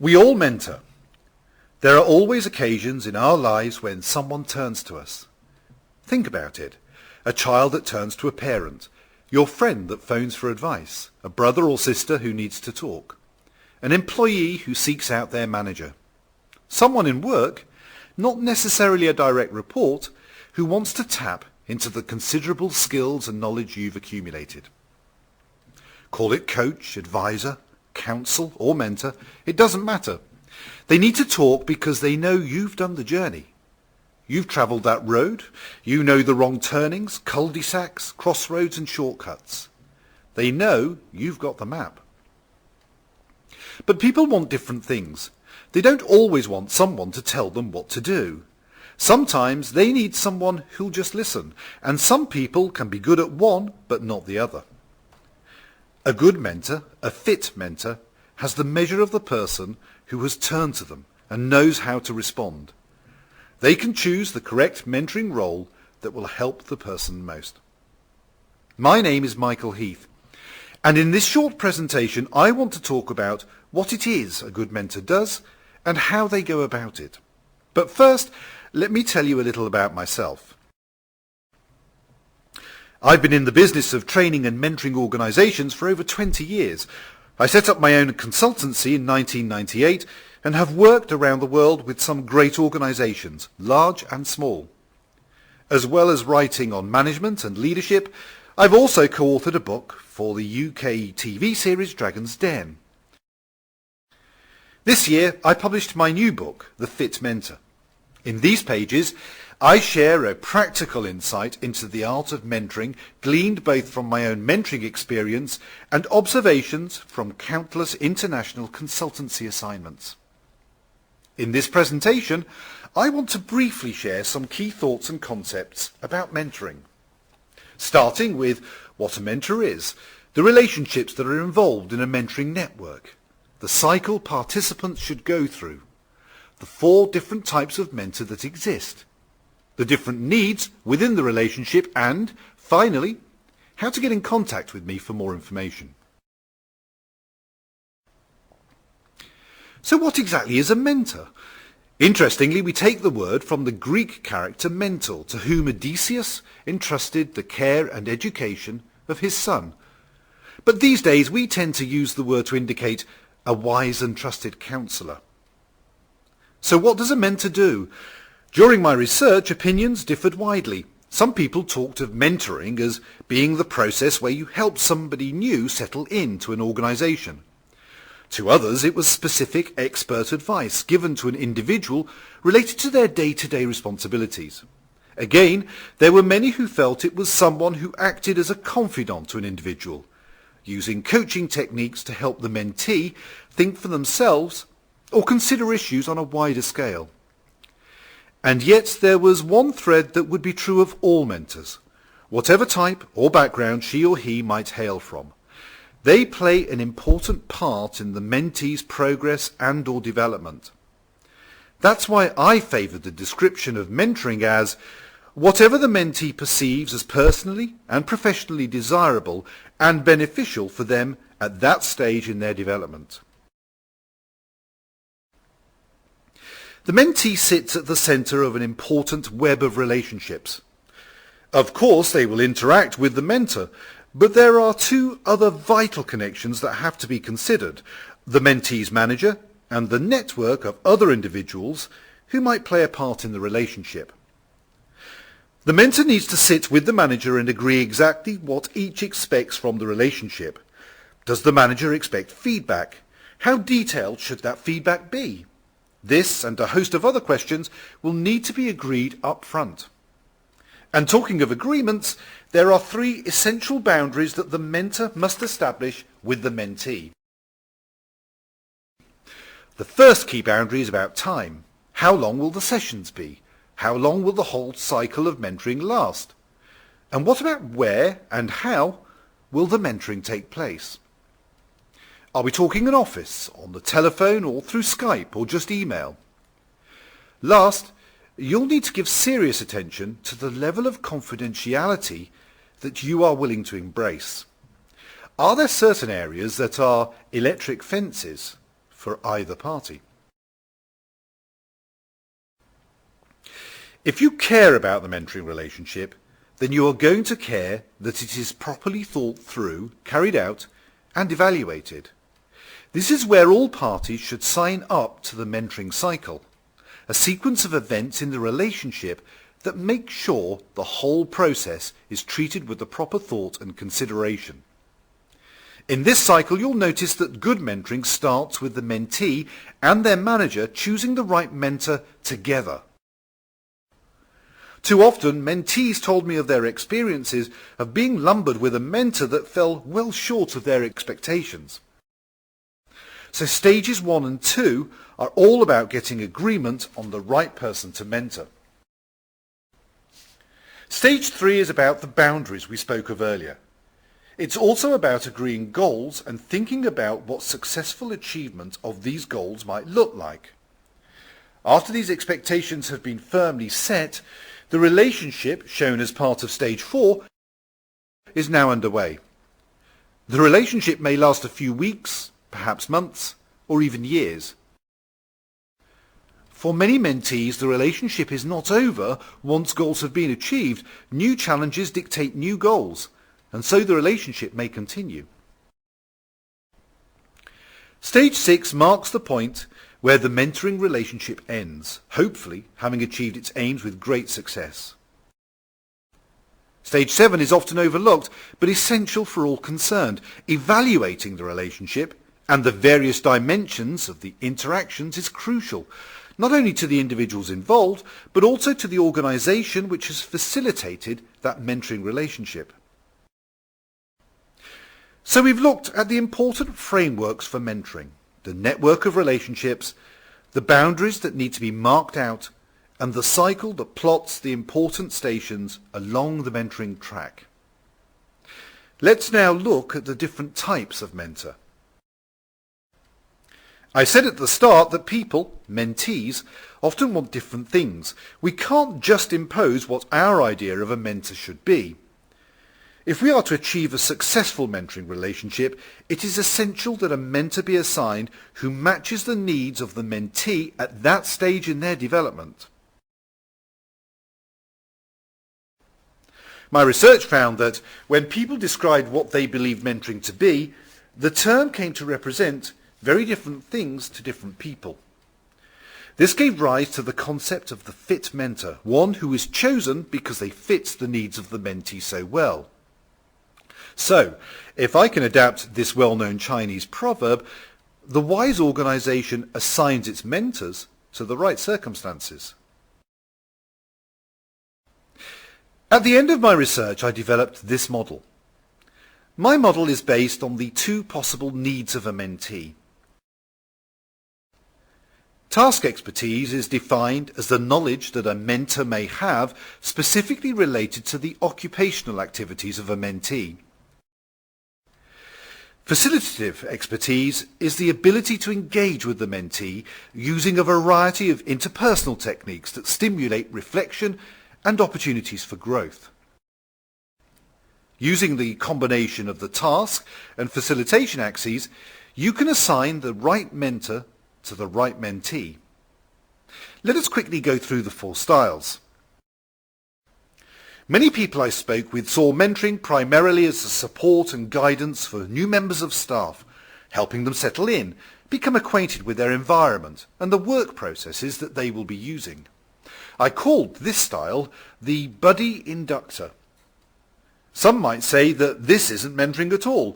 We all mentor. There are always occasions in our lives when someone turns to us. Think about it. A child that turns to a parent, your friend that phones for advice, a brother or sister who needs to talk, an employee who seeks out their manager, someone in work, not necessarily a direct report, who wants to tap into the considerable skills and knowledge you've accumulated. Call it coach, advisor, counsel or mentor, it doesn't matter. They need to talk because they know you've done the journey. You've travelled that road. You know the wrong turnings, cul-de-sacs, crossroads and shortcuts. They know you've got the map. But people want different things. They don't always want someone to tell them what to do. Sometimes they need someone who'll just listen, and some people can be good at one but not the other. A good mentor, a fit mentor, has the measure of the person who has turned to them and knows how to respond. They can choose the correct mentoring role that will help the person most. My name is Michael Heath, and in this short presentation I want to talk about what it is a good mentor does and how they go about it. But first, let me tell you a little about myself. I've been in the business of training and mentoring organisations for over 20 years. I set up my own consultancy in 1998 and have worked around the world with some great organisations, large and small. As well as writing on management and leadership, I've also co-authored a book for the UK TV series Dragon's Den. This year I published my new book, The Fit Mentor. In these pages, I share a practical insight into the art of mentoring, gleaned both from my own mentoring experience and observations from countless international consultancy assignments. In this presentation, I want to briefly share some key thoughts and concepts about mentoring. Starting with what a mentor is, the relationships that are involved in a mentoring network, the cycle participants should go through, the 4 different types of mentor that exist, the different needs within the relationship, and, finally, how to get in contact with me for more information. So what exactly is a mentor? Interestingly, we take the word from the Greek character mentor, to whom Odysseus entrusted the care and education of his son. But these days we tend to use the word to indicate a wise and trusted counsellor. So what does a mentor do? During my research, opinions differed widely. Some people talked of mentoring as being the process where you help somebody new settle into an organisation. To others, it was specific expert advice given to an individual related to their day-to-day responsibilities. Again, there were many who felt it was someone who acted as a confidant to an individual, using coaching techniques to help the mentee think for themselves or consider issues on a wider scale. And yet there was one thread that would be true of all mentors, whatever type or background she or he might hail from. They play an important part in the mentee's progress and or development. That's why I favoured the description of mentoring as whatever the mentee perceives as personally and professionally desirable and beneficial for them at that stage in their development. The mentee sits at the centre of an important web of relationships. Of course, they will interact with the mentor, but there are 2 other vital connections that have to be considered: the mentee's manager and the network of other individuals who might play a part in the relationship. The mentor needs to sit with the manager and agree exactly what each expects from the relationship. Does the manager expect feedback? How detailed should that feedback be? This and a host of other questions will need to be agreed up front. And talking of agreements, there are 3 essential boundaries that the mentor must establish with the mentee. The first key boundary is about time. How long will the sessions be? How long will the whole cycle of mentoring last? And what about where and how will the mentoring take place? Are we talking an office, on the telephone, or through Skype, or just email? Last, you'll need to give serious attention to the level of confidentiality that you are willing to embrace. Are there certain areas that are electric fences? for either party. If you care about the mentoring relationship, then you are going to care that it is properly thought through, carried out, and evaluated. This is where all parties should sign up to the mentoring cycle, a sequence of events in the relationship that make sure the whole process is treated with the proper thought and consideration. In this cycle, you'll notice that good mentoring starts with the mentee and their manager choosing the right mentor together. Too often, mentees told me of their experiences of being lumbered with a mentor that fell well short of their expectations. So stages 1 and 2 are all about getting agreement on the right person to mentor. Stage 3 is about the boundaries we spoke of earlier. It's also about agreeing goals and thinking about what successful achievement of these goals might look like. After these expectations have been firmly set, the relationship, shown as part of stage 4, is now underway. The relationship may last a few weeks, perhaps months, or even years. For many mentees, the relationship is not over once goals have been achieved. New challenges dictate new goals, and so the relationship may continue. Stage 6 marks the point where the mentoring relationship ends, hopefully having achieved its aims with great success. Stage 7 is often overlooked, but essential for all concerned. Evaluating the relationship and the various dimensions of the interactions is crucial, not only to the individuals involved, but also to the organisation which has facilitated that mentoring relationship. So we've looked at the important frameworks for mentoring, the network of relationships, the boundaries that need to be marked out, and the cycle that plots the important stations along the mentoring track. Let's now look at the different types of mentor. I said at the start that people, mentees, often want different things. We can't just impose what our idea of a mentor should be. If we are to achieve a successful mentoring relationship, it is essential that a mentor be assigned who matches the needs of the mentee at that stage in their development. My research found that when people described what they believed mentoring to be, the term came to represent very different things to different people. This gave rise to the concept of the fit mentor, one who is chosen because they fit the needs of the mentee so well. So, if I can adapt this well-known Chinese proverb, the wise organisation assigns its mentors to the right circumstances. At the end of my research, I developed this model. My model is based on the two possible needs of a mentee. Task expertise is defined as the knowledge that a mentor may have specifically related to the occupational activities of a mentee. Facilitative expertise is the ability to engage with the mentee using a variety of interpersonal techniques that stimulate reflection and opportunities for growth. Using the combination of the task and facilitation axes, you can assign the right mentor to the right mentee. Let us quickly go through the four styles. Many people I spoke with saw mentoring primarily as a support and guidance for new members of staff, helping them settle in, become acquainted with their environment and the work processes that they will be using. I called this style the buddy inductor. Some might say that this isn't mentoring at all,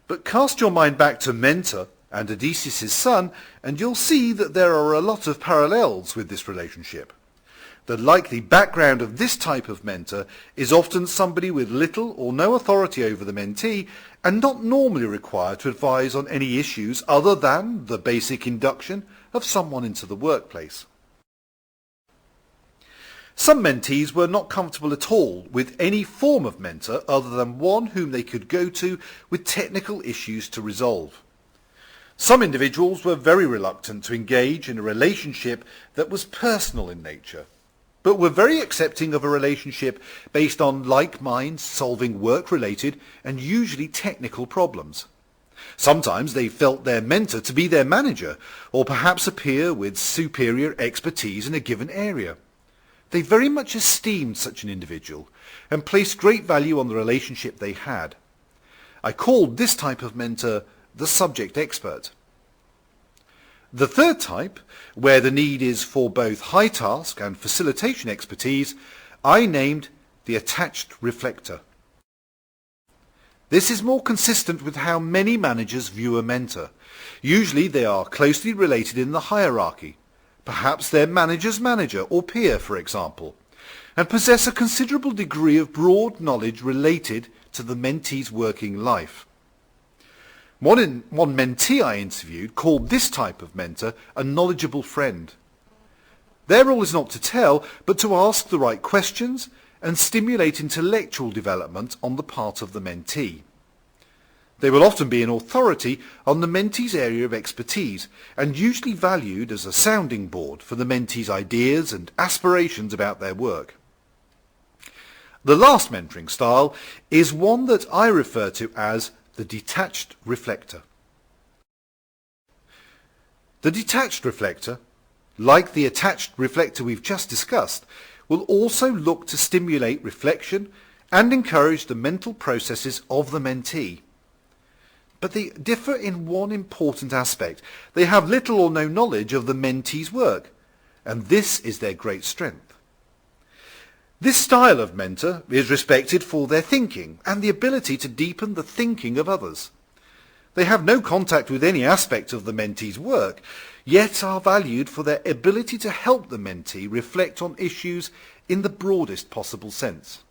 but cast your mind back to Mentor and Odysseus' son and you'll see that there are a lot of parallels with this relationship. The likely background of this type of mentor is often somebody with little or no authority over the mentee and not normally required to advise on any issues other than the basic induction of someone into the workplace. Some mentees were not comfortable at all with any form of mentor other than one whom they could go to with technical issues to resolve. Some individuals were very reluctant to engage in a relationship that was personal in nature, but were very accepting of a relationship based on like minds solving work-related and usually technical problems. Sometimes they felt their mentor to be their manager, or perhaps a peer with superior expertise in a given area. They very much esteemed such an individual and placed great value on the relationship they had. I called this type of mentor the subject expert. The third type, where the need is for both high task and facilitation expertise, I named the attached reflector. This is more consistent with how many managers view a mentor. Usually they are closely related in the hierarchy, perhaps their manager's manager or peer, for example, and possess a considerable degree of broad knowledge related to the mentee's working life. One mentee I interviewed called this type of mentor a knowledgeable friend. Their role is not to tell, but to ask the right questions and stimulate intellectual development on the part of the mentee. They will often be an authority on the mentee's area of expertise and usually valued as a sounding board for the mentee's ideas and aspirations about their work. The last mentoring style is one that I refer to as the detached reflector. The detached reflector, like the attached reflector we've just discussed, will also look to stimulate reflection and encourage the mental processes of the mentee. But they differ in one important aspect. They have little or no knowledge of the mentee's work, and this is their great strength. This style of mentor is respected for their thinking and the ability to deepen the thinking of others. They have no contact with any aspect of the mentee's work, yet are valued for their ability to help the mentee reflect on issues in the broadest possible sense.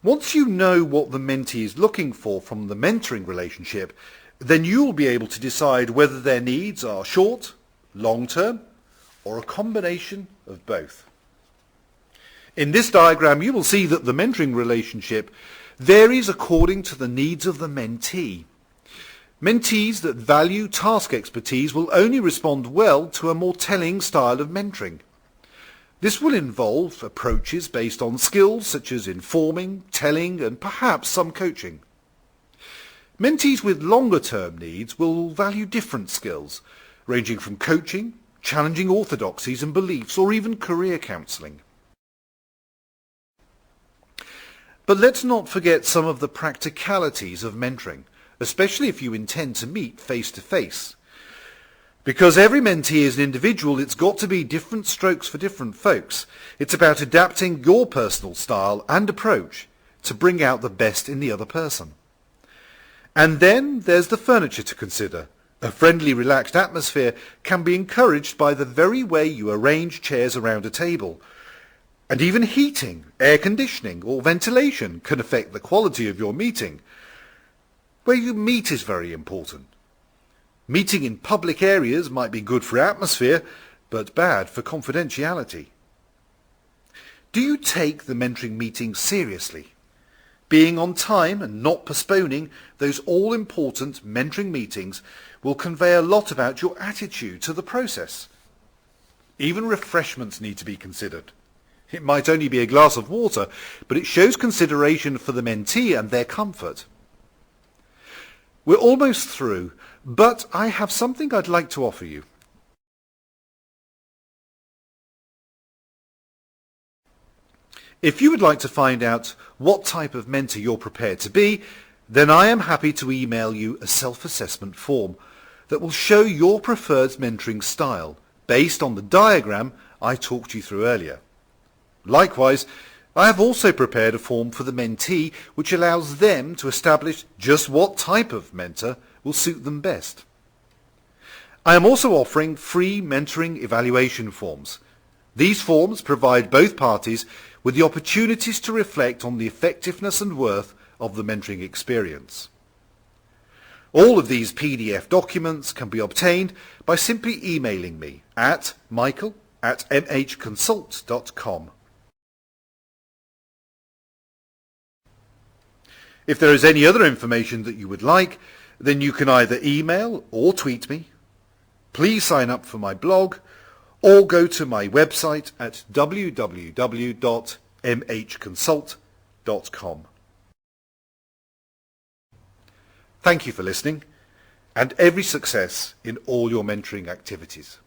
Once you know what the mentee is looking for from the mentoring relationship, then you will be able to decide whether their needs are short, long-term, or a combination of both. In this diagram, you will see that the mentoring relationship varies according to the needs of the mentee. Mentees that value task expertise will only respond well to a more telling style of mentoring. This will involve approaches based on skills such as informing, telling, and perhaps some coaching. Mentees with longer-term needs will value different skills, ranging from coaching, challenging orthodoxies and beliefs, or even career counselling. But let's not forget some of the practicalities of mentoring, especially if you intend to meet face-to-face. Because every mentee is an individual, it's got to be different strokes for different folks. It's about adapting your personal style and approach to bring out the best in the other person. And then there's the furniture to consider. A friendly, relaxed atmosphere can be encouraged by the very way you arrange chairs around a table. And even heating, air conditioning, or ventilation can affect the quality of your meeting. Where you meet is very important. Meeting in public areas might be good for atmosphere, but bad for confidentiality. Do you take the mentoring meeting seriously? Being on time and not postponing those all-important mentoring meetings will convey a lot about your attitude to the process. Even refreshments need to be considered. It might only be a glass of water, but it shows consideration for the mentee and their comfort. We're almost through, but I have something I'd like to offer you. If you would like to find out what type of mentor you're prepared to be, then I am happy to email you a self-assessment form that will show your preferred mentoring style based on the diagram I talked you through earlier. Likewise, I have also prepared a form for the mentee which allows them to establish just what type of mentor will suit them best. I am also offering free mentoring evaluation forms. These forms provide both parties with the opportunities to reflect on the effectiveness and worth of the mentoring experience. All of these PDF documents can be obtained by simply emailing me at michael@mhconsult.com. If there is any other information that you would like, then you can either email or tweet me. Please sign up for my blog or go to my website at www.mhconsult.com. Thank you for listening, and every success in all your mentoring activities.